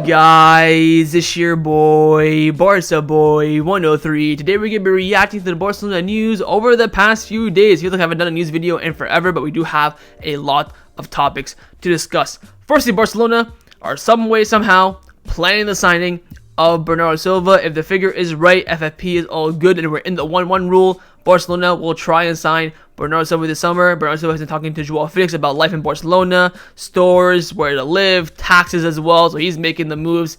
Guys, it's your boy, Barça Boy 103. Today we're going to be reacting to the Barcelona news over the past few days. Feels like I haven't done a news video in forever, but we do have a lot of topics to discuss. Firstly, Barcelona are some way, somehow planning the signing of Bernardo Silva. If the figure is right, FFP is all good, and we're in the 1-1 rule. Barcelona will try and sign Bernardo Silva this summer. Bernardo Silva has been talking to João Félix about life in Barcelona, stores, where to live, taxes as well. So he's making the moves.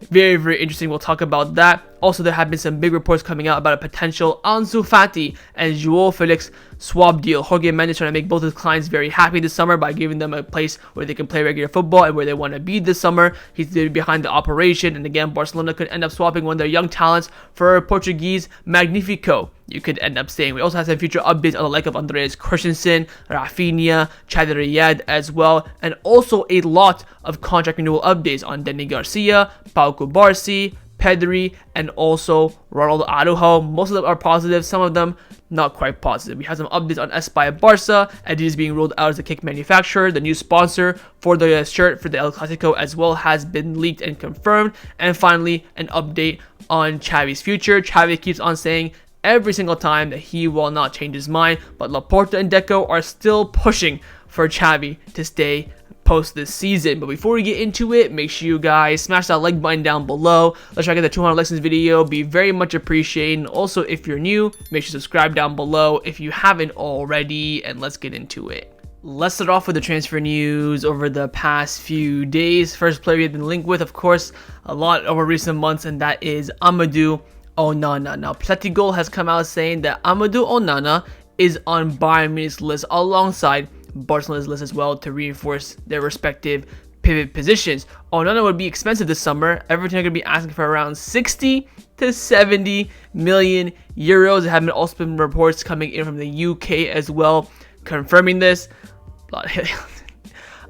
Very, very interesting. We'll talk about that. Also, there have been some big reports coming out about a potential Ansu Fati and João Félix swap deal. Jorge Mendes trying to make both his clients very happy this summer by giving them a place where they can play regular football and where they want to be this summer. He's behind the operation. And again, Barcelona could end up swapping one of their young talents for Portuguese Magnifico. You could end up saying. We also have some future updates on the like of Andreas Christensen, Raphinha, Chadi Riad as well. And also a lot of contract renewal updates on Dani Garcia, Pau Cubarsi, Pedri, and also Ronald Araújo. Most of them are positive, some of them not quite positive. We have some updates on Espai Barça. Adidas being rolled out as a kick manufacturer. The new sponsor for the shirt for the El Clasico as well has been leaked and confirmed. And finally, an update on Xavi's future. Xavi keeps on saying every single time that he will not change his mind, but Laporta and Deco are still pushing for Xavi to stay post this season. But before we get into it, make sure you guys smash that like button down below. Let's try to get the 200 likes in this video. Be very much appreciated. And also, if you're new, make sure to subscribe down below if you haven't already, and let's get into it. Let's start off with the transfer news over the past few days. First player we've been linked with, of course, a lot over recent months, and that is Amadou Onana. Now, Platigol has come out saying that Amadou Onana is on Bayern Munich's list alongside Barcelona's list as well to reinforce their respective pivot positions. Onana would be expensive this summer. Everton are going to be asking for around 60 to 70 million euros. There have been also been reports coming in from the UK as well confirming this.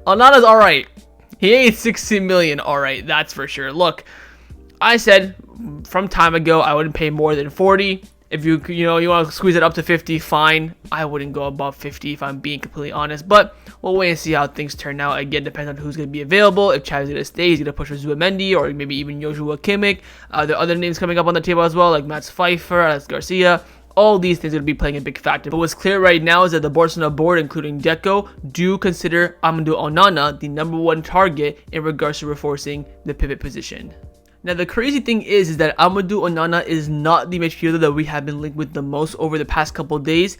Onana's alright. He ain't 60 million alright, that's for sure. Look, I said from time ago I wouldn't pay more than 40. If you want to squeeze it up to 50, fine. I wouldn't go above 50 if I'm being completely honest. But we'll wait and see how things turn out. Again, depends on who's going to be available. If Xavi's going to stay, he's going to push for Zubimendi or maybe even Joshua Kimmich. There are other names coming up on the table as well, like Mats Pfeiffer, Alex Garcia. All these things are going to be playing a big factor. But what's clear right now is that the Barcelona board, including Deco, do consider Amadou Onana the #1 target in regards to reinforcing the pivot position. Now, the crazy thing is that Amadou Onana is not the midfielder that we have been linked with the most over the past couple days.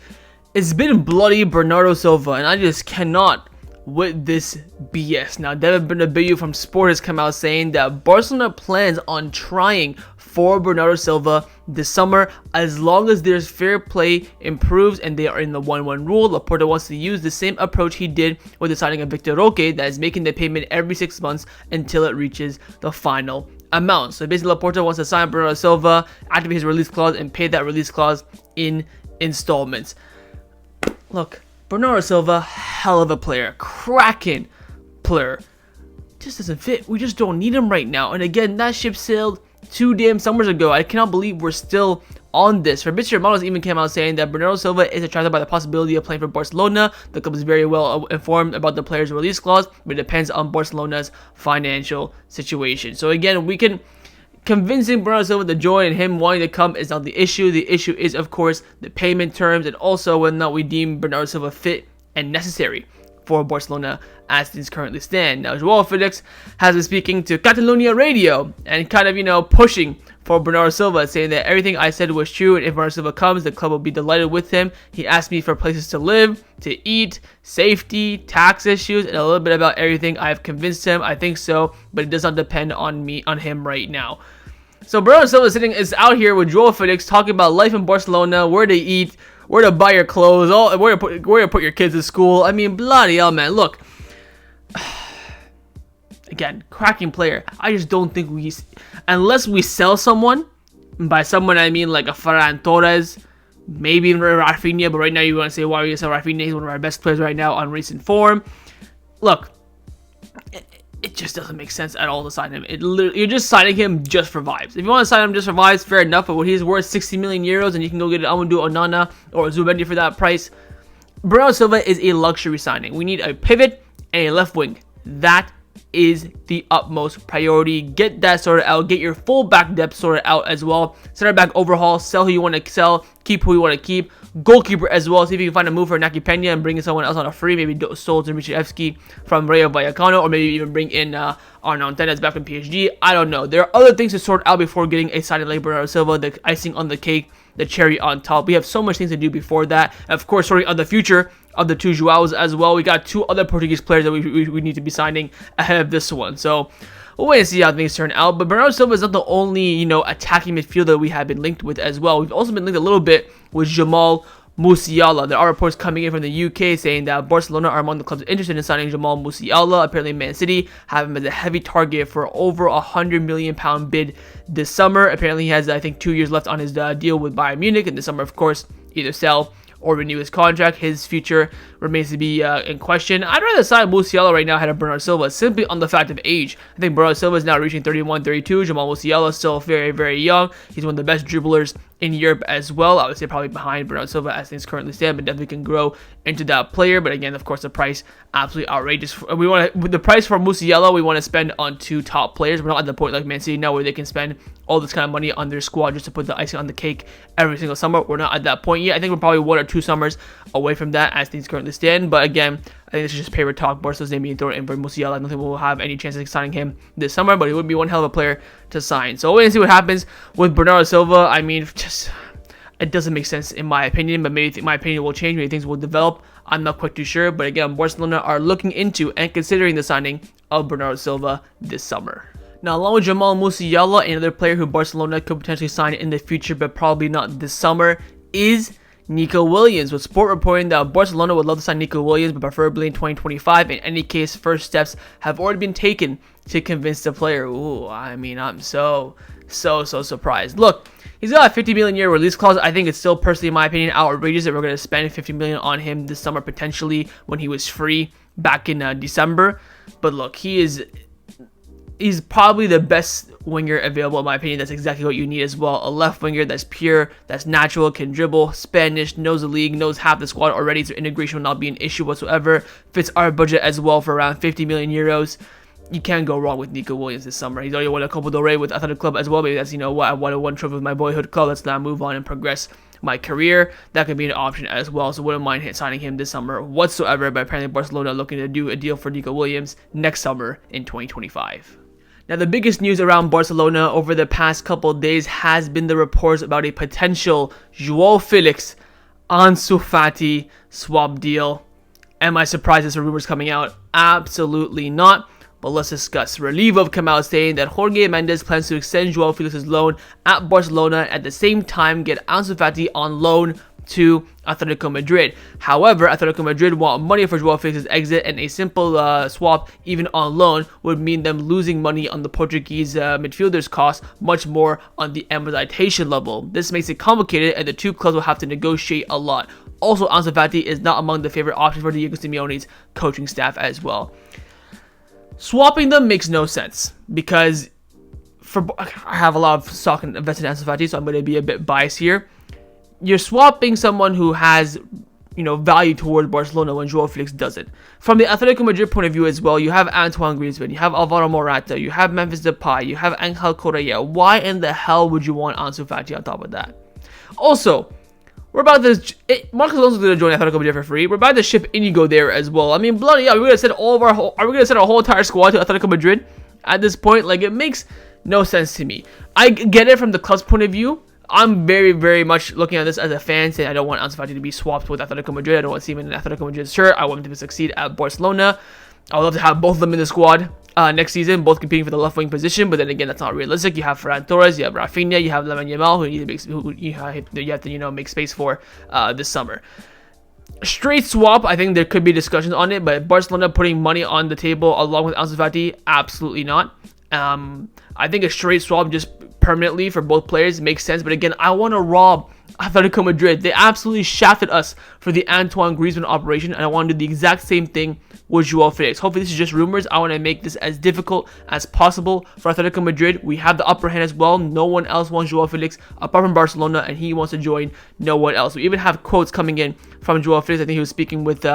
It's been bloody Bernardo Silva, and I just cannot with this BS. Now, Devin Bernabeu from Sport has come out saying that Barcelona plans on trying for Bernardo Silva this summer as long as there's fair play improves and they are in the 1-1 rule. Laporta wants to use the same approach he did with the signing of Vitor Roque, that is making the payment every 6 months until it reaches the final amount. So basically, Laporta wants to sign Bernardo Silva, activate his release clause, and pay that release clause in installments. Look, Bernardo Silva, hell of a player, cracking player. Just doesn't fit. We just don't need him right now. And again, that ship sailed 2 damn summers ago. I cannot believe we're still on this. Fabrizio Romano even came out saying that Bernardo Silva is attracted by the possibility of playing for Barcelona. The club is very well informed about the player's release clause, but it depends on Barcelona's financial situation. So again, we can convincing Bernardo Silva to join and him wanting to come is not the issue. The issue is, of course, the payment terms and also whether or not we deem Bernardo Silva fit and necessary for Barcelona as things currently stand. Now, Joao Felix has been speaking to Catalonia Radio and kind of, pushing for Bernardo Silva, saying that everything I said was true, and if Bernardo Silva comes, the club will be delighted with him. He asked me for places to live, to eat, safety, tax issues, and a little bit about everything. I've convinced him. I think so, but it does not depend on him right now. So Bernardo Silva is out here with Joao Felix talking about life in Barcelona, where to eat, where to buy your clothes, where to put your kids to school. I mean, bloody hell, man. Look, again, cracking player. I just don't think unless we sell someone, and by someone I mean like a Ferran Torres, maybe even Raphinha, but right now you want to say, why are you sell Raphinha? He's one of our best players right now on recent form. Look, it just doesn't make sense at all to sign him. You're just signing him just for vibes. If you want to sign him just for vibes, fair enough, but when he's worth 60 million euros and you can go get Amadou Onana or Zubimendi for that price, Bernardo Silva is a luxury signing. We need a pivot and a left wing. That is the utmost priority. Get that sorted out. Get your full back depth sorted out as well. Center back overhaul. Sell who you want to sell. Keep who you want to keep. Goalkeeper as well. See if you can find a move for Naki Pena and bring in someone else on a free. Maybe sold to Michevsky from Rayo Vallecano, or maybe even bring in Arnaud Tenez back from PSG. I don't know. There are other things to sort out before getting a signing like Bernardo Silva, the icing on the cake, the cherry on top. We have so much things to do before that. And of course, sorting out the future of the two Joaos as well. We got 2 other Portuguese players that we need to be signing ahead of this one. So we'll wait and see how things turn out. But Bernardo Silva is not the only, attacking midfielder we have been linked with as well. We've also been linked a little bit with Jamal Musiala. There are reports coming in from the UK saying that Barcelona are among the clubs interested in signing Jamal Musiala. Apparently, Man City have him as a heavy target for over £100 million bid this summer. Apparently, he has, I think, 2 years left on his deal with Bayern Munich. In the summer, of course, either sell or renew his contract. His future remains to be in question. I'd rather sign Musiala right now ahead of Bernardo Silva, simply on the fact of age. I think Bernardo Silva is now reaching 31, 32. Jamal Musiala is still very, very young. He's one of the best dribblers in Europe as well. I would say probably behind Bernardo Silva as things currently stand, but definitely can grow into that player. But again, of course, the price absolutely outrageous. We want to, with the price for Musiala, we want to spend on 2 top players. We're not at the point like Man City now where they can spend all this kind of money on their squad just to put the icing on the cake every single summer. We're not at that point yet. I think we're probably 1 or 2 summers away from that as things currently stand. But again, I think this is just paper talk. Barcelona's name being thrown in for Musiala. I don't think we'll have any chance of signing him this summer, but he would be one hell of a player to sign. So we'll wait and see what happens with Bernardo Silva. I mean, just it doesn't make sense in my opinion, but maybe my opinion will change. Maybe things will develop. I'm not quite too sure. But again, Barcelona are looking into and considering the signing of Bernardo Silva this summer. Now, along with Jamal Musiala, another player who Barcelona could potentially sign in the future, but probably not this summer, is Nico Williams, with Sport reporting that Barcelona would love to sign Nico Williams, but preferably in 2025. In any case, first steps have already been taken to convince the player. Ooh, I mean, I'm so surprised. Look, he's got a 50 million year release clause. I think it's still, personally, in my opinion, outrageous that we're going to spend 50 million on him this summer, potentially, when he was free back in December. But look, he's probably the best winger available, in my opinion. That's exactly what you need as well. A left winger that's pure, that's natural, can dribble, Spanish, knows the league, knows half the squad already, so integration will not be an issue whatsoever. Fits our budget as well for around 50 million euros. You can't go wrong with Nico Williams this summer. He's already won a Copa del Rey with Athletic Club as well. Maybe that's, what, I won one trophy with my boyhood club. Let's now move on and progress my career. That could be an option as well, so wouldn't mind signing him this summer whatsoever. But apparently Barcelona are looking to do a deal for Nico Williams next summer in 2025. Now, the biggest news around Barcelona over the past couple of days has been the reports about a potential João Félix, Ansu Fati swap deal. Am I surprised there's rumors coming out? Absolutely not. But let's discuss. Relivo have come out saying that Jorge Mendes plans to extend João Félix's loan at Barcelona, at the same time get Ansu Fati on loan to Atletico Madrid. However, Atletico Madrid want money for Joao Felix's exit, and a simple swap, even on loan, would mean them losing money on the Portuguese midfielder's cost, much more on the amortization level. This makes it complicated, and the two clubs will have to negotiate a lot. Also, Ansu Fati is not among the favorite options for Diego Simeone's coaching staff as well. Swapping them makes no sense, because I have a lot of stock invested in Ansu Fati, so I'm going to be a bit biased here. You're swapping someone who has, value towards Barcelona when Joao Felix doesn't. From the Atletico Madrid point of view as well, you have Antoine Griezmann, you have Alvaro Morata, you have Memphis Depay, you have Angel Correa. Why in the hell would you want Ansu Fati on top of that? Also, we're about to... Marcos Alonso's going to join Atletico Madrid for free. We're about to ship Inigo there as well. I mean, bloody hell, are we going to send our whole entire squad to Atletico Madrid at this point? Like, it makes no sense to me. I get it from the club's point of view. I'm very, very much looking at this as a fan, saying I don't want Ansu Fati to be swapped with Atletico Madrid. I don't want to see him in an Atletico Madrid shirt. I want him to succeed at Barcelona. I would love to have both of them in the squad next season, both competing for the left wing position. But then again, that's not realistic. You have Ferran Torres, you have Raphinha, you have Lamine Yamal, who you have to make space for this summer. Straight swap, I think there could be discussions on it, but Barcelona putting money on the table along with Ansu Fati, absolutely not. I think a straight swap just permanently for both players makes sense, but again, I want to rob Atletico Madrid. They absolutely shafted us for the Antoine Griezmann operation, and I want to do the exact same thing with Joao Felix. Hopefully this is just rumors. I want to make this as difficult as possible for Atletico Madrid. We have the upper hand as well. No one else wants Joao Felix apart from Barcelona, and he wants to join no one else. We even have quotes coming in from Joao Felix. I think he was speaking with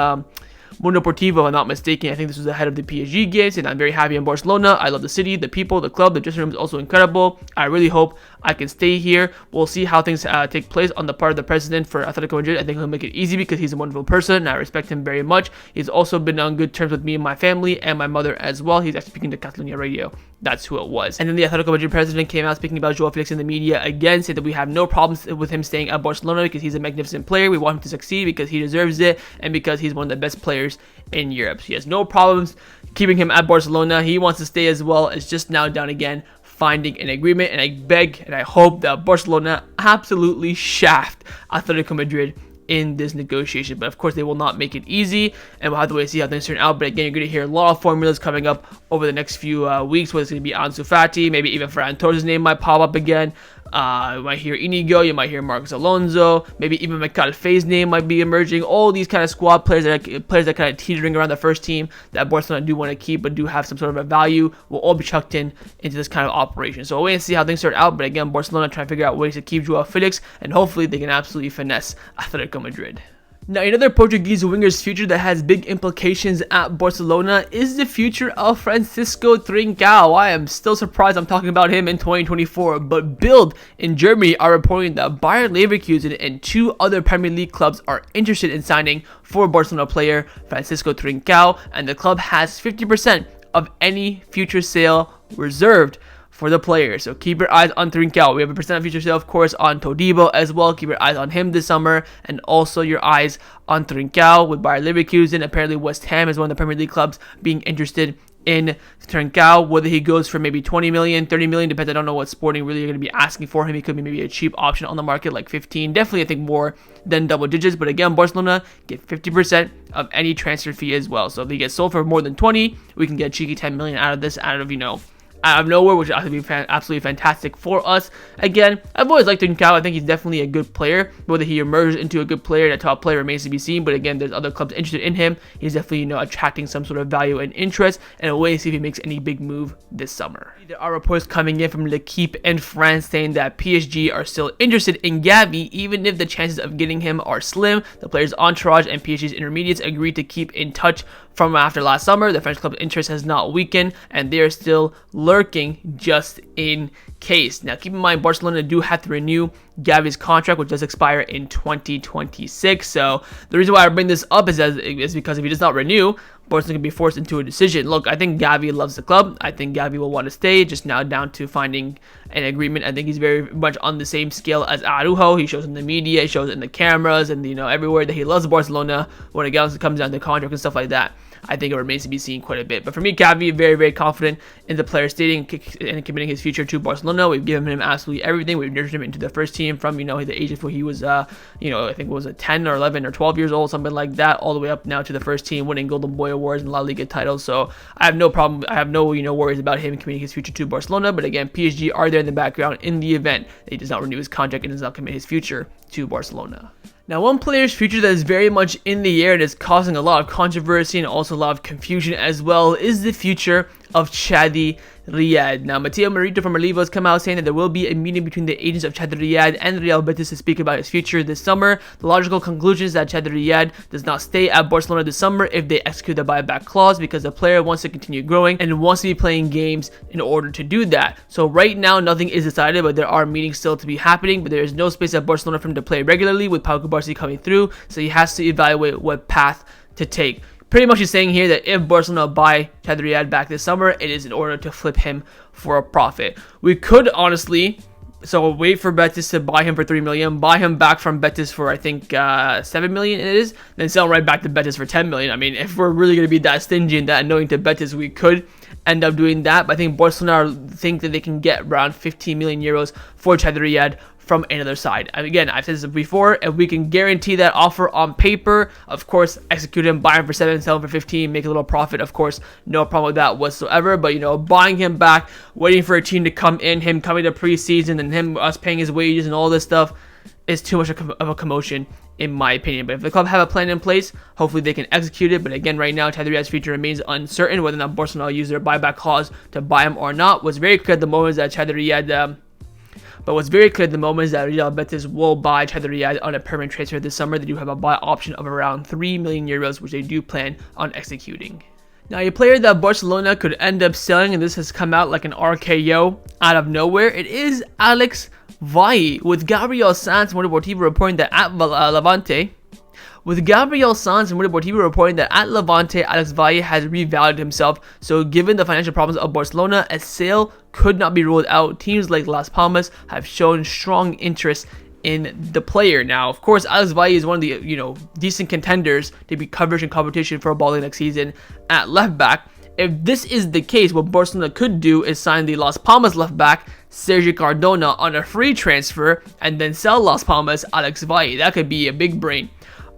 Mundo Deportivo, if I'm not mistaken. I think this was ahead of the PSG games, and I'm very happy in Barcelona. I love the city, the people, the club. The dressing room is also incredible. I really hope I can stay here. We'll see how things take place on the part of the president for Atletico Madrid. I think he'll make it easy because he's a wonderful person, and I respect him very much. He's also been on good terms with me and my family and my mother as well. He's actually speaking to Catalonia Radio. That's who it was. And then the Atletico Madrid president came out speaking about Joao Félix in the media again, said that we have no problems with him staying at Barcelona because he's a magnificent player. We want him to succeed because he deserves it and because he's one of the best players in Europe. So he has no problems keeping him at Barcelona. He wants to stay as well. It's just now down again finding an agreement, and I beg and I hope that Barcelona absolutely shaft Atletico Madrid in this negotiation. But of course they will not make it easy, and we'll have to wait and see how things turn out. But again, you're going to hear a lot of formulas coming up over the next few weeks, whether it's going to be Ansu Fati, maybe even Ferran Torres' name might pop up again. You might hear Inigo, you might hear Marcos Alonso, maybe even Michael Fay's name might be emerging. All these kind of squad players that kind of teetering around the first team that Barcelona do want to keep but do have some sort of a value will all be chucked into this kind of operation. So we'll wait and see how things start out. But again, Barcelona trying to figure out ways to keep Joao Félix, and hopefully they can absolutely finesse Atletico Madrid. Now, another Portuguese winger's future that has big implications at Barcelona is the future of Francisco Trincão. I am still surprised I'm talking about him in 2024, but Bild in Germany are reporting that Bayern Leverkusen and 2 other Premier League clubs are interested in signing for Barcelona player Francisco Trincão, and the club has 50% of any future sale reserved for the player. So keep your eyes on Trincão. We have a percent of future sale, of course, on Todibo as well. Keep your eyes on him this summer, and also your eyes on Trincão with Bayer Leverkusen. Apparently West Ham is one of the Premier League clubs being interested in Trincão. Whether he goes for maybe 20 million, 30 million, depends. I don't know what Sporting really are going to be asking for him. He could be maybe a cheap option on the market, like 15. Definitely, I think more than double digits. But again, Barcelona get 50% of any transfer fee as well. So if he gets sold for more than 20, we can get a cheeky 10 million out of this, out of nowhere, which would be absolutely fantastic for us. Again, I've always liked Trincão. I think he's definitely a good player. Whether he emerges into a good player, a top player, remains to be seen. But again, there's other clubs interested in him. He's definitely, attracting some sort of value and interest, and a way to see if he makes any big move this summer. There are reports coming in from L'Equipe in France saying that PSG are still interested in Gavi, even if the chances of getting him are slim. The player's entourage and PSG's intermediates agreed to keep in touch from after last summer. The French club's interest has not weakened, and they are still lurking just in case. Now, keep in mind, Barcelona do have to renew Gavi's contract, which does expire in 2026. So the reason why I bring this up is because if he does not renew, Barcelona can be forced into a decision. Look, I think Gavi loves the club. I think Gavi will want to stay, just now down to finding an agreement. I think he's very much on the same scale as Araujo. He shows in the media, he shows in the cameras, and everywhere that he loves Barcelona when it comes down to contract and stuff like that. I think it remains to be seen quite a bit. But for me, Gavi, very, very confident in the player stating and committing his future to Barcelona. We've given him absolutely everything. We've nurtured him into the first team from, the age of where he was, I think it was 10 or 11 or 12 years old, something like that, all the way up now to the first team, winning Golden Boy Awards and La Liga titles. So I have no problem. I have no, worries about him committing his future to Barcelona. But again, PSG are there in the background in the event that he does not renew his contract and does not commit his future to Barcelona. Now, one player's future that is very much in the air and is causing a lot of controversy and also a lot of confusion as well is the future of Chadi Riad. Now, Mateo Merito from Olivo has come out saying that there will be a meeting between the agents of Chadi Riad and Real Betis to speak about his future this summer. The logical conclusion is that Chadi Riad does not stay at Barcelona this summer if they execute the buyback clause, because the player wants to continue growing and wants to be playing games in order to do that. So right now, nothing is decided, but there are meetings still to be happening, but there is no space at Barcelona for him to play regularly with Pau Cubarsi coming through, so he has to evaluate what path to take. Pretty much he's saying here that if Barcelona buy Chadi Riad back this summer, it is in order to flip him for a profit. We could honestly, wait for Betis to buy him for 3 million, buy him back from Betis for I think 7 million it is, then sell him right back to Betis for 10 million. I mean, if we're really going to be that stingy and that annoying to Betis, we could end up doing that. But I think Barcelona think that they can get around 15 million euros for Chadi Riad from another side. And again, I've said this before, if we can guarantee that offer on paper, of course, execute him, buy him for 7, sell him for 15, make a little profit, of course, no problem with that whatsoever. But, buying him back, waiting for a team to come in, him coming to preseason, and us paying his wages and all this stuff is too much of a commotion, in my opinion. But if the club have a plan in place, hopefully they can execute it. But again, right now, Chadi Riad's future remains uncertain. Whether or not Barcelona will use their buyback clause to buy him or not was very clear at the moment that Chadi Riad But what's very clear at the moment is that Real Betis will buy Chadi Riad on a permanent transfer this summer. They do have a buy option of around 3 million euros, which they do plan on executing. Now, a player that Barcelona could end up selling, and this has come out like an RKO out of nowhere, it is Alex Valle, with Gabriel Sanz and Mundo Deportivo reporting that at Levante. With Gabriel Sanz and Mundo Deportivo reporting that at Levante, Alex Valle has revalued himself. So given the financial problems of Barcelona, a sale could not be ruled out. Teams like Las Palmas have shown strong interest in the player. Now, of course, Alex Valle is one of the decent contenders to be coverage and competition for Valle next season at left back. If this is the case, what Barcelona could do is sign the Las Palmas left back Sergi Cardona on a free transfer and then sell Las Palmas Alex Valle. That could be a big brain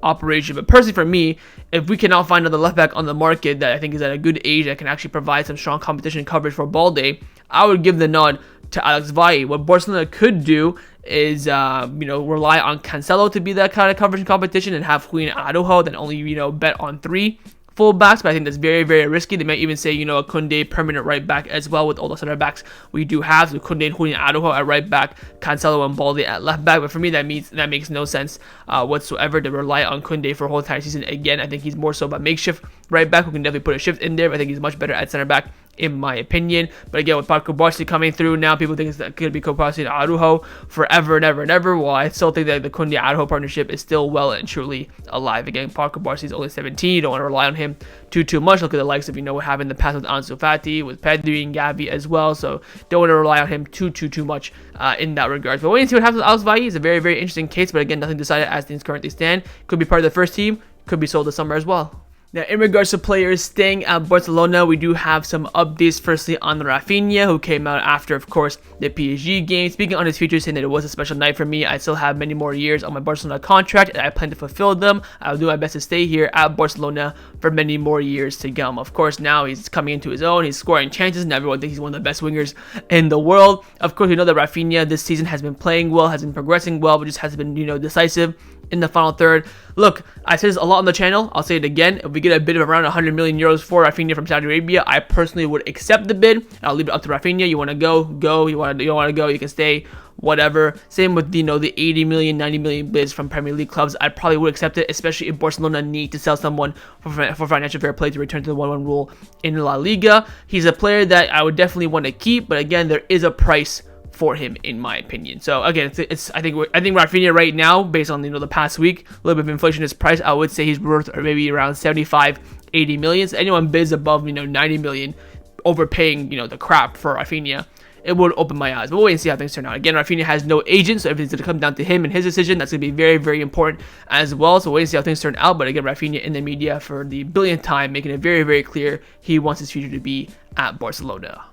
operation. But personally, for me, if we cannot find another left back on the market that I think is at a good age that can actually provide some strong competition coverage for Balde, I would give the nod to Alex Valle. What Barcelona could do is rely on Casado to be that kind of coverage and competition and have Juan Araujo, then only bet on 3 fullbacks, but I think that's very, very risky. They might even say, a Koundé permanent right back as well with all the center backs we do have. So Koundé and Juan Araujo at right back, Casado and Balde at left back. But for me, that makes no sense whatsoever to rely on Koundé for a whole entire season. Again, I think he's more so of a makeshift right back who can definitely put a shift in there, but I think he's much better at center back, in my opinion. But again, with Pau Cubarsi coming through now, people think it's going to be Cubarsi and Araujo forever and ever and ever. Well, I still think that the Koundé Araujo partnership is still well and truly alive. Again, Pau Cubarsi is only 17. You don't want to rely on him too much. Look at the likes of what happened in the past with Ansu Fati, with Pedri and Gavi as well. So don't want to rely on him too much in that regard. But wait and see what happens with Alex Valle. It's a very, very interesting case. But again, nothing decided as things currently stand. Could be part of the first team. Could be sold this summer as well. Now, in regards to players staying at Barcelona, we do have some updates. Firstly, on Raphinha, who came out after, of course, the PSG game. Speaking on his future, saying that it was a special night for me. I still have many more years on my Barcelona contract, and I plan to fulfill them. I'll do my best to stay here at Barcelona for many more years to come. Of course, now he's coming into his own. He's scoring chances, and everyone thinks he's one of the best wingers in the world. Of course, we know that Raphinha this season has been playing well, has been progressing well, but just hasn't been, decisive in the final third. Look, I say this a lot on the channel. I'll say it again. If we get a bid of around 100 million euros for Raphinha from Saudi Arabia, I personally would accept the bid. And I'll leave it up to Raphinha. You want to go, go. You want to go, you can stay, whatever. Same with the 80 million, 90 million bids from Premier League clubs. I probably would accept it, especially if Barcelona need to sell someone for financial fair play to return to the 1-1 rule in La Liga. He's a player that I would definitely want to keep, but again, there is a price for him, in my opinion. So again, I think Raphinha right now, based on the past week, a little bit of inflation in his price, I would say he's worth maybe around 75, 80 million. So anyone bids above 90 million, overpaying the crap for Raphinha, it would open my eyes. But we'll wait and see how things turn out. Again, Raphinha has no agent, so everything's going to come down to him and his decision. That's going to be very, very important as well. So we'll wait and see how things turn out. But again, Raphinha in the media for the billionth time, making it very, very clear he wants his future to be at Barcelona.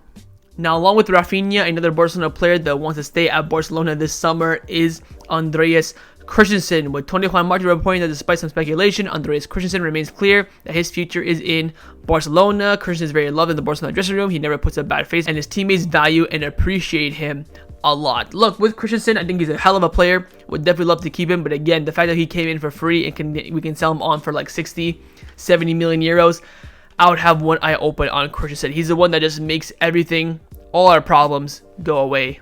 Now, along with Raphinha, another Barcelona player that wants to stay at Barcelona this summer is Andreas Christensen, with Tony Juan Martin reporting that despite some speculation, Andreas Christensen remains clear that his future is in Barcelona. Christensen is very loved in the Barcelona dressing room. He never puts a bad face, and his teammates value and appreciate him a lot. Look, with Christensen, I think he's a hell of a player. Would definitely love to keep him, but again, the fact that he came in for free and we can sell him on for like 60, 70 million euros, I would have one eye open on Christensen. He's the one that just makes everything, all our problems, go away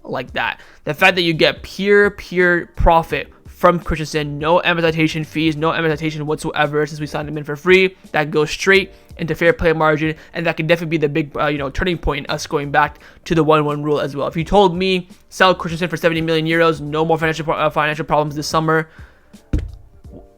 like that. The fact that you get pure profit from Christensen, no amortization fees, no amortization whatsoever since we signed him in for free, that goes straight into fair play margin, and that could definitely be the big turning point in us going back to the 1-1 rule as well. If you told me sell Christensen for 70 million euros, no more financial problems this summer,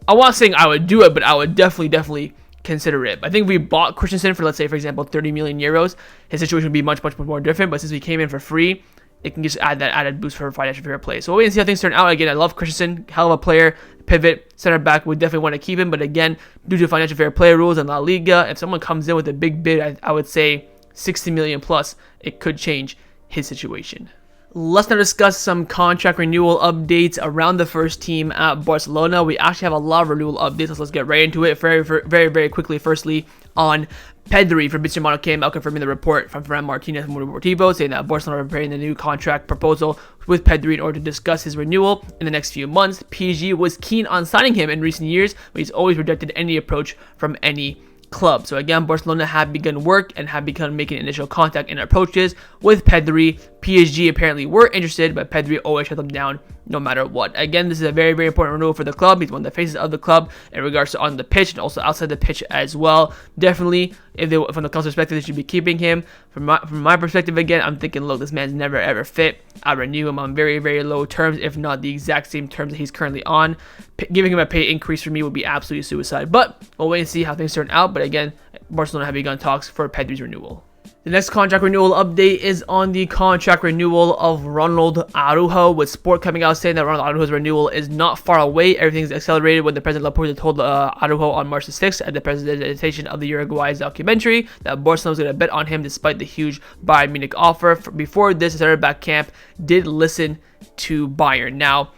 I'm not saying I would do it, but I would definitely consider it. I think if we bought Christensen for, let's say, for example, 30 million euros, his situation would be much more different. But since we came in for free, it can just add that added boost for financial fair play. So we'll wait and see how things turn out. Again, I love Christensen, hell of a player, pivot, center back. We definitely want to keep him, but again, due to financial fair play rules in La Liga, if someone comes in with a big bid, I would say 60 million plus, it could change his situation. Let's now discuss some contract renewal updates around the first team at Barcelona. We actually have a lot of renewal updates, so let's get right into it very quickly. Firstly, on Pedri, Fabrizio Romano came out confirming the report from Ferran Martinez from Mundo Deportivo, saying that Barcelona are preparing the new contract proposal with Pedri in order to discuss his renewal in the next few months. PSG was keen on signing him in recent years, but he's always rejected any approach from any club. So again, Barcelona have begun work and have begun making initial contact and approaches with Pedri. PSG apparently were interested, but Pedri always shut them down no matter what. Again, this is a very, very important renewal for the club. He's one of the faces of the club in regards to on the pitch and also outside the pitch as well. Definitely, from the club's perspective, they should be keeping him. From my perspective, again, I'm thinking, look, this man's never ever fit. I renew him on very, very low terms, if not the exact same terms that he's currently on. Giving him a pay increase for me would be absolutely suicide. But we'll wait and see how things turn out. But again, Barcelona have begun talks for Pedri's renewal. The next contract renewal update is on the contract renewal of Ronald Araújo, with Sport coming out saying that Ronald Araújo's renewal is not far away. Everything's accelerated when the President Laporta told Araujo on March 6th at the presentation of the Uruguayan's documentary that Barcelona was going to bet on him despite the huge Bayern Munich offer. Before this, the center-back camp did listen to Bayern. Now,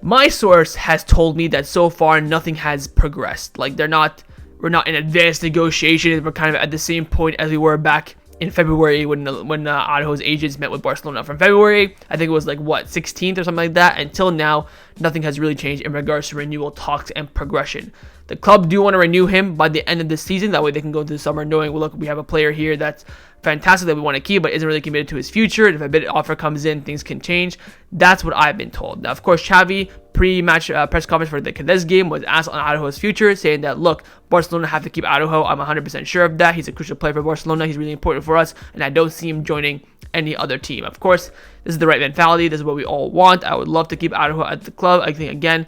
my source has told me that so far nothing has progressed. Like, we're not in advanced negotiations. We're kind of at the same point as we were back in February when Araujo's agents met with Barcelona. From February, I think it was like, 16th or something like that, until now, nothing has really changed in regards to renewal talks and progression. The club do want to renew him by the end of the season. That way they can go into the summer knowing, well, look, we have a player here that's fantastic that we want to keep, but isn't really committed to his future. And if a bid offer comes in, things can change. That's what I've been told. Now, of course, Xavi, pre-match press conference for the Cadiz game, was asked on Araujo's future, saying that, look, Barcelona have to keep Araujo. I'm 100% sure of that. He's a crucial player for Barcelona. He's really important for us, and I don't see him joining any other team. Of course, this is the right mentality. This is what we all want. I would love to keep Araujo at the club. I think, again,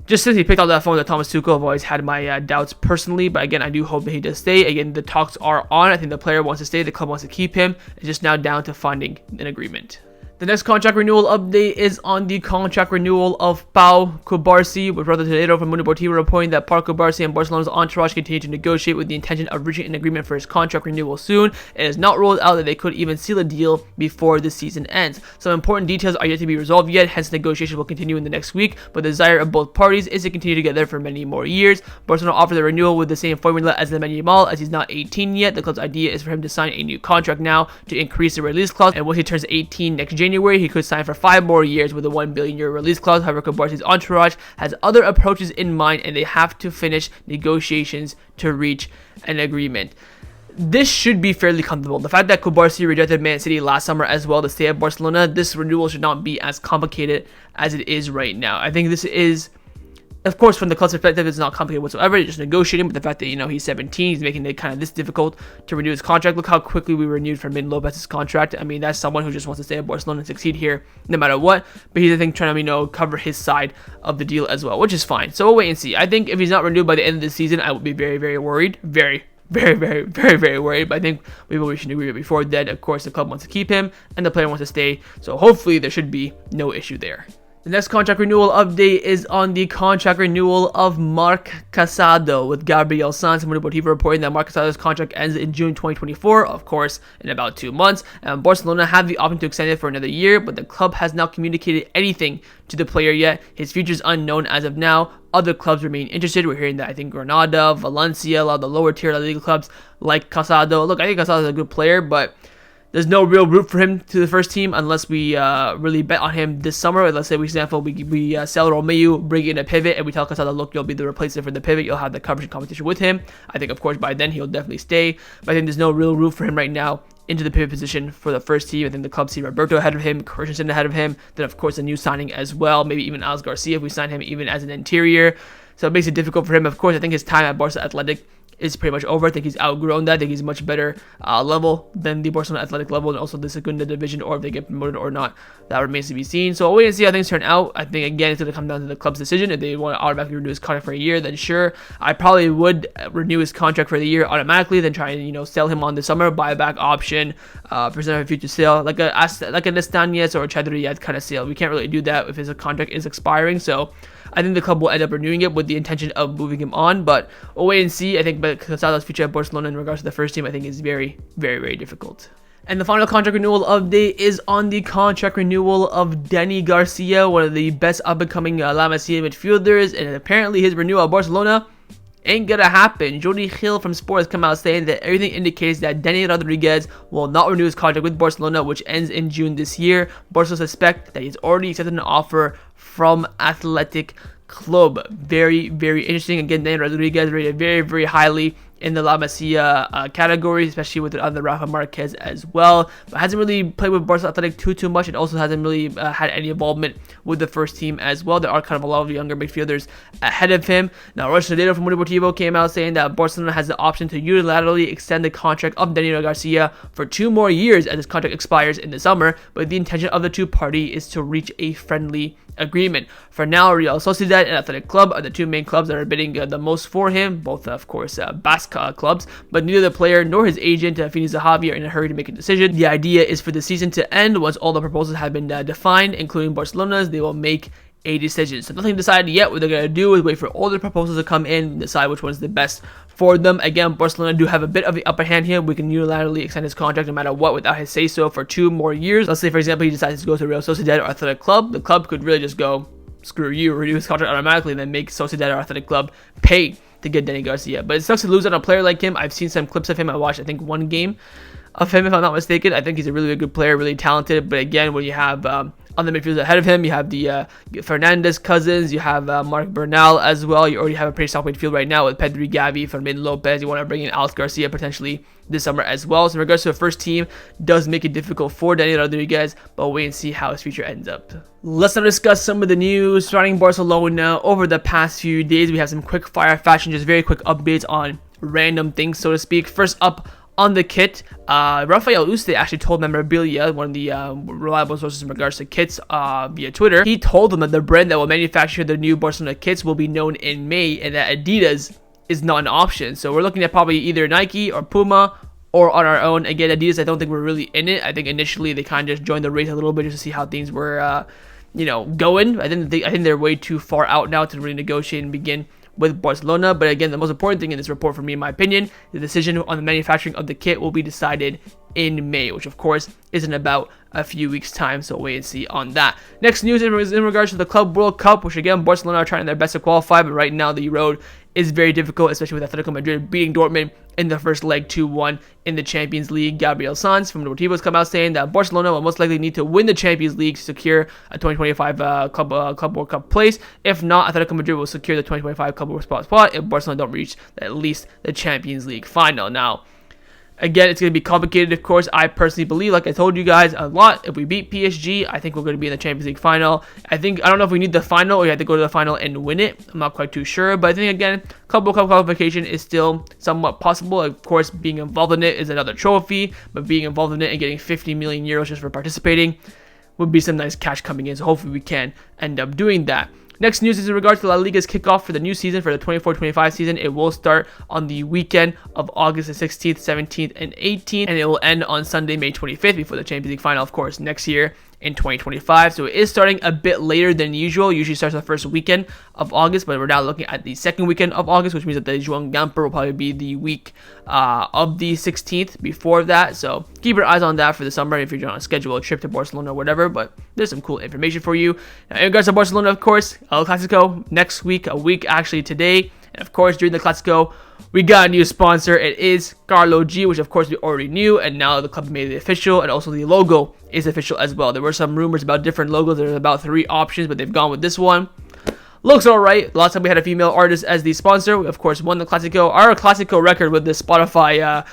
just since he picked up that phone with Thomas Tuchel, I've always had my doubts personally. But again, I do hope that he does stay. Again, the talks are on. I think the player wants to stay. The club wants to keep him. It's just now down to finding an agreement. The next contract renewal update is on the contract renewal of Pau Cubarsi, with Brother Toledo from Mundo Deportivo reporting that Pau Cubarsi and Barcelona's entourage continue to negotiate with the intention of reaching an agreement for his contract renewal soon. It is not ruled out that they could even seal a deal before the season ends. Some important details are yet to be resolved yet, hence negotiations will continue in the next week, but the desire of both parties is to continue together for many more years. Barcelona offered the renewal with the same formula as Lamine Yamal, as he's not 18 yet. The club's idea is for him to sign a new contract now to increase the release clause, and once he turns 18 next January, he could sign for 5 more years with a €1 billion release clause. However, Cubarsi's entourage has other approaches in mind, and they have to finish negotiations to reach an agreement. This should be fairly comfortable. The fact that Cubarsi rejected Man City last summer as well to stay at Barcelona, this renewal should not be as complicated as it is right now. I think this is, of course, from the club's perspective, it's not complicated whatsoever. It's just negotiating, but the fact that, he's 17, he's making it kind of this difficult to renew his contract. Look how quickly we renewed Fermin Lopez's contract. I mean, that's someone who just wants to stay at Barcelona and succeed here no matter what. But he's, I think, trying to, cover his side of the deal as well, which is fine. So we'll wait and see. I think if he's not renewed by the end of the season, I would be very, very worried. Very, very, very, very, very worried. But I think we will reach an agreement before then. Of course, the club wants to keep him and the player wants to stay. So hopefully there should be no issue there. The next contract renewal update is on the contract renewal of Marc Casado, with Gabriel Sanz and Mundo Deportivo reporting that Marc Casado's contract ends in June 2024, of course, in about 2 months. And Barcelona have the option to extend it for another year, but the club has not communicated anything to the player yet. His future is unknown as of now. Other clubs remain interested. We're hearing that I think Granada, Valencia, a lot of the lower tier La Liga clubs like Casado. Look, I think Casado is a good player, but there's no real route for him to the first team unless we really bet on him this summer. Let's say, for example, we sell Romeu, bring in a pivot, and we tell Casado, look, you'll be the replacement for the pivot. You'll have the coverage and competition with him. I think, of course, by then he'll definitely stay. But I think there's no real route for him right now into the pivot position for the first team. I think the club see Roberto ahead of him, Christensen ahead of him. Then, of course, a new signing as well. Maybe even Alex Garcia if we sign him even as an interior. So it makes it difficult for him. Of course, I think his time at Barca Athletic is pretty much over. I think he's outgrown that. I think he's much better level than the Barcelona Athletic level, and also the Segunda division, or if they get promoted or not, that remains to be seen. So we'll wait and see how things turn out. I think, again, it's going to come down to the club's decision. If they want to automatically renew his contract for a year, then sure, I probably would renew his contract for the year automatically, then try and sell him on the summer, buyback option, present a future sale, like a Nestanyes or a Chadi Riad kind of sale. We can't really do that if his contract is expiring. So I think the club will end up renewing it with the intention of moving him on, but we'll wait and see. I think Casado's future at Barcelona in regards to the first team, I think, is very, very, very difficult. And the final contract renewal update is on the contract renewal of Dani Garcia, one of the best up-and-coming La Masia midfielders, and apparently his renewal at Barcelona ain't gonna happen. Jordi Gil from Sport has come out saying that everything indicates that Dani Rodriguez will not renew his contract with Barcelona, which ends in June this year. Barca suspect that he's already accepted an offer from Athletic Club. Very, very interesting. Again, Dani Rodriguez rated very, very highly in the La Masia category, especially with the other Rafa Marquez as well. But hasn't really played with Barca Athletic too much, and also hasn't really had any involvement with the first team as well. There are kind of a lot of younger midfielders ahead of him. Now, Russian data from Deportivo came out saying that Barcelona has the option to unilaterally extend the contract of Dani Garcia for 2 more years as his contract expires in the summer, but the intention of the two parties is to reach a friendly agreement. For now, Real Sociedad and Athletic Club are the 2 main clubs that are bidding the most for him, both of course Basque clubs, but neither the player nor his agent Felix Xavi are in a hurry to make a decision. The idea is for the season to end once all the proposals have been defined, including Barcelona's. They will make a decision. So nothing decided yet. What they're going to do is wait for all the proposals to come in and decide which one's the best for them. Again, Barcelona do have a bit of the upper hand here. We can unilaterally extend his contract no matter what without his say-so for 2 more years. Let's say, for example, he decides to go to Real Sociedad or Athletic Club. The club could really just go, screw you, renew his contract automatically, and then make Sociedad or Athletic Club pay to get Dani Garcia. But it sucks to lose on a player like him. I've seen some clips of him. I watched, I think, 1 game of him, if I'm not mistaken. I think he's a really good player, really talented. But again, when you have on the midfield ahead of him, you have the Fernandez cousins, you have Marc Bernal as well. You already have a pretty solid midfield right now with Pedri, Gavi, Fermin Lopez. You want to bring in Alex Garcia potentially this summer as well. So in regards to the first team, does make it difficult for Dani Rodriguez, but wait and see how his future ends up. Let's now discuss some of the news surrounding Barcelona over the past few days. We have some quick fire fashion, just very quick updates on random things, so to speak. First up, on the kit, Rafael Uste actually told Memorabilia, one of the reliable sources in regards to kits via Twitter, he told them that the brand that will manufacture the new Barcelona kits will be known in May and that Adidas is not an option. So we're looking at probably either Nike or Puma or on our own. Again, Adidas, I don't think we're really in it. I think initially they kind of just joined the race a little bit just to see how things were, going. I think they're way too far out now to really negotiate and begin with Barcelona. But again, the most important thing in this report for me, in my opinion, the decision on the manufacturing of the kit will be decided in May, which of course isn't about a few weeks time, so wait and see on that. Next news in regards to the Club World Cup, which again, Barcelona are trying their best to qualify, but right now the road is very difficult, especially with Atletico Madrid beating Dortmund in the first leg 2-1 in the Champions League. Gabriel Sanz from Deportivo has come out saying that Barcelona will most likely need to win the Champions League to secure a 2025 Club World Cup place. If not, Atletico Madrid will secure the 2025 Club World Cup spot if Barcelona don't reach at least the Champions League final. Now, again, it's going to be complicated, of course. I personally believe, like I told you guys a lot, if we beat PSG, I think we're going to be in the Champions League final. I don't know if we need the final or you have to go to the final and win it. I'm not quite too sure. But I think, again, Club World Cup qualification is still somewhat possible. Of course, being involved in it is another trophy. But being involved in it and getting 50 million euros just for participating would be some nice cash coming in. So hopefully we can end up doing that. Next news is in regards to La Liga's kickoff for the new season, for the 24-25 season. It will start on the weekend of August the 16th, 17th, and 18th, and it will end on Sunday, May 25th, before the Champions League final, of course, next year in 2025. So it is starting a bit later than usual. Usually starts the first weekend of August, but we're now looking at the second weekend of August, which means that the João Gamper will probably be the week of the 16th before that. So keep your eyes on that for the summer if you're on a schedule, a trip to Barcelona or whatever, but there's some cool information for you. Now, in regards to Barcelona, of course, El Clasico next week, a week actually today. And of course, during the Clasico, we got a new sponsor. It is Carlo G, which of course we already knew, and now the club made it official, and also the logo is official as well. There were some rumors about different logos. There's about 3 options, but they've gone with this one. Looks alright. Last time we had a female artist as the sponsor. We of course won the Clasico. Our Clasico record with the Spotify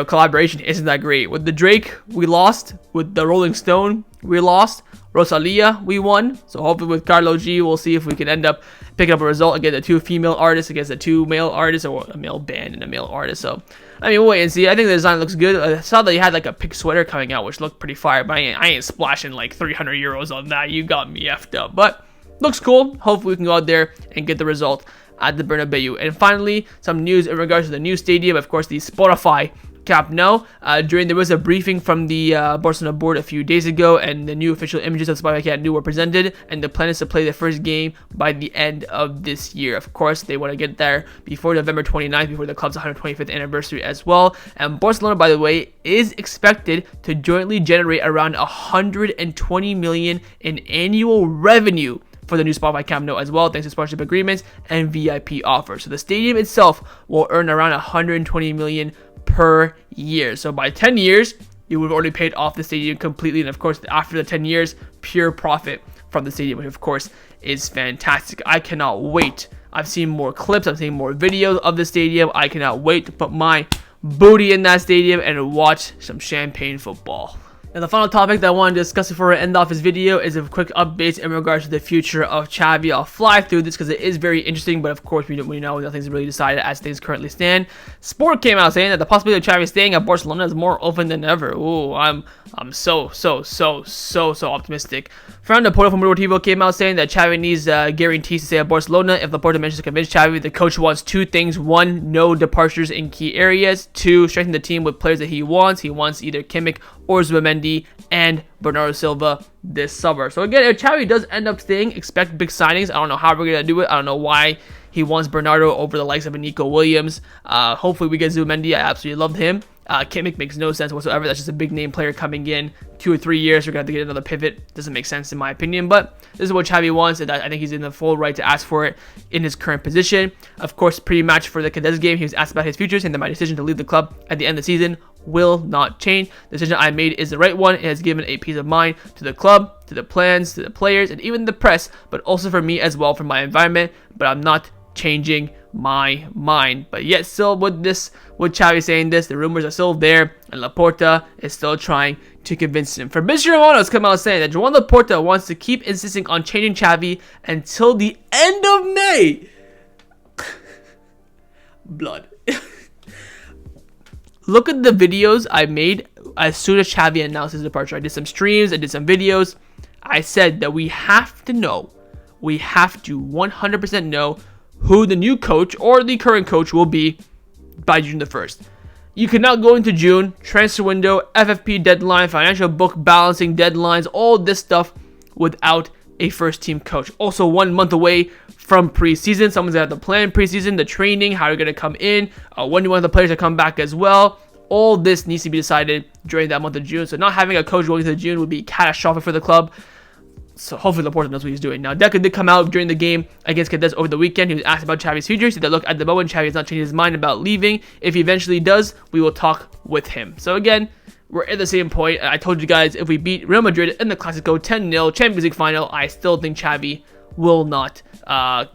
collaboration isn't that great. With the Drake, we lost. With the Rolling Stone, we lost. Rosalia, we won. So hopefully with Carlo G, we'll see if we can end up picking up a result against the 2 female artists against the 2 male artists, or a male band and a male artist. So I mean, we'll wait and see. I think the design looks good. I saw that he had like a pink sweater coming out, which looked pretty fire, but I ain't splashing like 300 euros on that. You got me effed up, but looks cool. Hopefully we can go out there and get the result at the Bernabeu. And finally, some news in regards to the new stadium. Of course, the Spotify Camp Nou. There was a briefing from the Barcelona board a few days ago, and the new official images of Spotify Camp Nou were presented, and the plan is to play the first game by the end of this year. Of course, they want to get there before November 29th, before the club's 125th anniversary as well. And Barcelona, by the way, is expected to jointly generate around 120 million in annual revenue for the new Spotify Camp Nou as well, thanks to sponsorship agreements and VIP offers. So the stadium itself will earn around 120 million per year. So by 10 years, you would have already paid off the stadium completely. And of course, after the 10 years, pure profit from the stadium, which of course is fantastic. I cannot wait I've seen more clips. I've seen more videos of the stadium. I cannot wait to put my booty in that stadium and watch some champagne football. And the final topic that I want to discuss before I end off this video is a quick update in regards to the future of Xavi. I'll fly through this because it is very interesting, but of course we know nothing's really decided as things currently stand. Sport came out saying that the possibility of Xavi staying at Barcelona is more open than ever. Ooh, I'm so optimistic. Fernando Laporta from Deportivo came out saying that Xavi needs guarantees to stay at Barcelona. If Laporta manages to convince Xavi, the coach wants two things: one, no departures in key areas; two, strengthen the team with players that he wants. He wants either Kimmich or Zubimendi and Bernardo Silva this summer. So again, if Xavi does end up staying, expect big signings. I don't know how we're gonna do it. I don't know why he wants Bernardo over the likes of a Nico Williams. Hopefully we get Zubimendi. I absolutely loved him. Kimmich makes no sense whatsoever. That's just a big name player coming in. 2 or 3 years, we're going to have to get another pivot. Doesn't make sense in my opinion, but this is what Xavi wants, and I think he's in the full right to ask for it in his current position. Of course, pre-match for the Casado game, he was asked about his future, saying that my decision to leave the club at the end of the season will not change. The decision I made is the right one. It has given a peace of mind to the club, to the plans, to the players, and even the press, but also for me as well, for my environment, but I'm not changing my mind. But yet still with Xavi saying this, the rumors are still there, and Laporta is still trying to convince him. Fabrizio Romano has come out saying that João Laporta wants to keep insisting on changing Xavi until the end of May. Blood. Look at the videos I made as soon as Xavi announced his departure. I did some streams, I did some videos. I said that we have to 100% know who the new coach or the current coach will be by June the 1st. You cannot go into June, transfer window, FFP deadline, financial book balancing deadlines, all this stuff without a first team coach. Also 1 month away from preseason. Someone's going to have to plan preseason, the training, how you're going to come in, when you want the players to come back as well. All this needs to be decided during that month of June. So not having a coach going into June would be catastrophic for the club. So hopefully Laporta knows what he's doing. Now, Deca did come out during the game against Cadiz over the weekend. He was asked about Xavi's future. He said that, look, at the moment, Xavi has not changed his mind about leaving. If he eventually does, we will talk with him. So again, we're at the same point. I told you guys, if we beat Real Madrid in the Clasico 10-0 Champions League final, I still think Xavi will not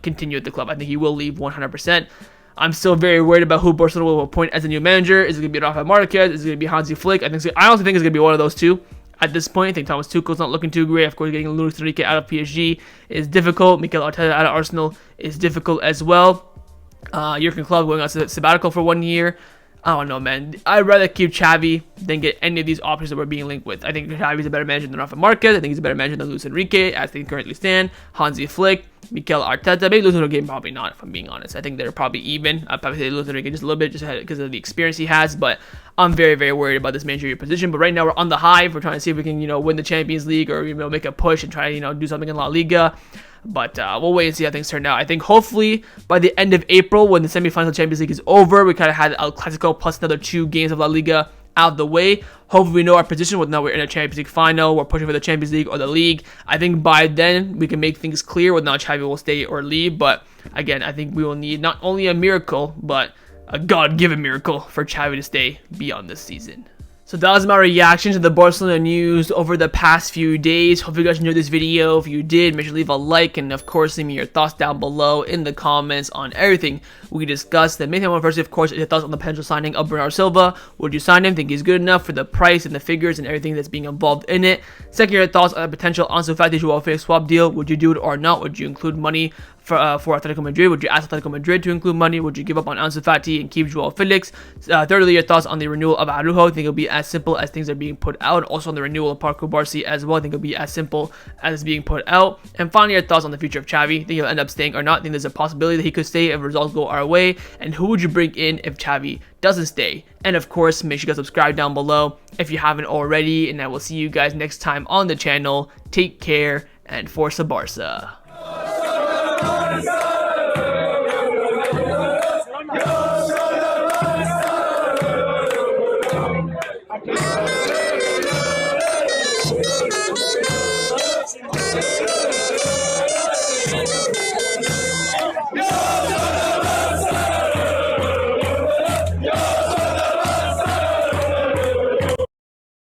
continue at the club. I think he will leave 100%. I'm still very worried about who Barcelona will appoint as a new manager. Is it going to be Rafa Marquez? Is it going to be Hansi Flick? I honestly think it's going to be one of those two. At this point, I think Thomas Tuchel's not looking too great. Of course, getting Luis Enrique out of PSG is difficult. Mikel Arteta out of Arsenal is difficult as well. Jurgen Klopp going on sabbatical for 1 year. I don't know, man. I'd rather keep Xavi than get any of these options that we're being linked with. I think Xavi's a better manager than Rafa Marquez. I think he's a better manager than Luis Enrique, as things currently stand. Hansi Flick, Mikel Arteta. Maybe Luis Enrique, probably not, if I'm being honest. I think they're probably even. I'd probably say Luis Enrique just a little bit, just because of the experience he has. But I'm very, very worried about this managerial position. But right now, we're on the hive. We're trying to see if we can, win the Champions League or, make a push and try to, do something in La Liga. But we'll wait and see how things turn out. I think hopefully by the end of April, when the semifinals of Champions League is over, we kind of had El Clasico plus another 2 games of La Liga out of the way. Hopefully we know our position. Well, now we're in a Champions League final. We're pushing for the Champions League or the league. I think by then we can make things clear whether or not Xavi will stay or leave. But again, I think we will need not only a miracle, but a God-given miracle for Xavi to stay beyond this season. So that was my reaction to the Barcelona news over the past few days. Hope you guys enjoyed this video. If you did, make sure to leave a like and of course leave me your thoughts down below in the comments on everything we discussed. The main thing I want first, of course, is your thoughts on the potential signing of Bernardo Silva. Would you sign him? Think he's good enough for the price and the figures and everything that's being involved in it? Second, your thoughts on the potential Ansu Fati Joao Félix swap deal. Would you do it or not? Would you include money for Atletico Madrid? Would you ask Atletico Madrid to include money? Would you give up on Ansu Fati and keep Joao Felix? Thirdly, your thoughts on the renewal of Araujo. I think it'll be as simple as things are being put out. Also on the renewal of Pau Cubarsi as well. I think it'll be as simple as it's being put out. And finally, your thoughts on the future of Xavi. Think he'll end up staying or not? Think there's a possibility that he could stay if results go our way? And who would you bring in if Xavi doesn't stay? And of course, make sure you guys subscribe down below if you haven't already. And I will see you guys next time on the channel. Take care and Forza Barça.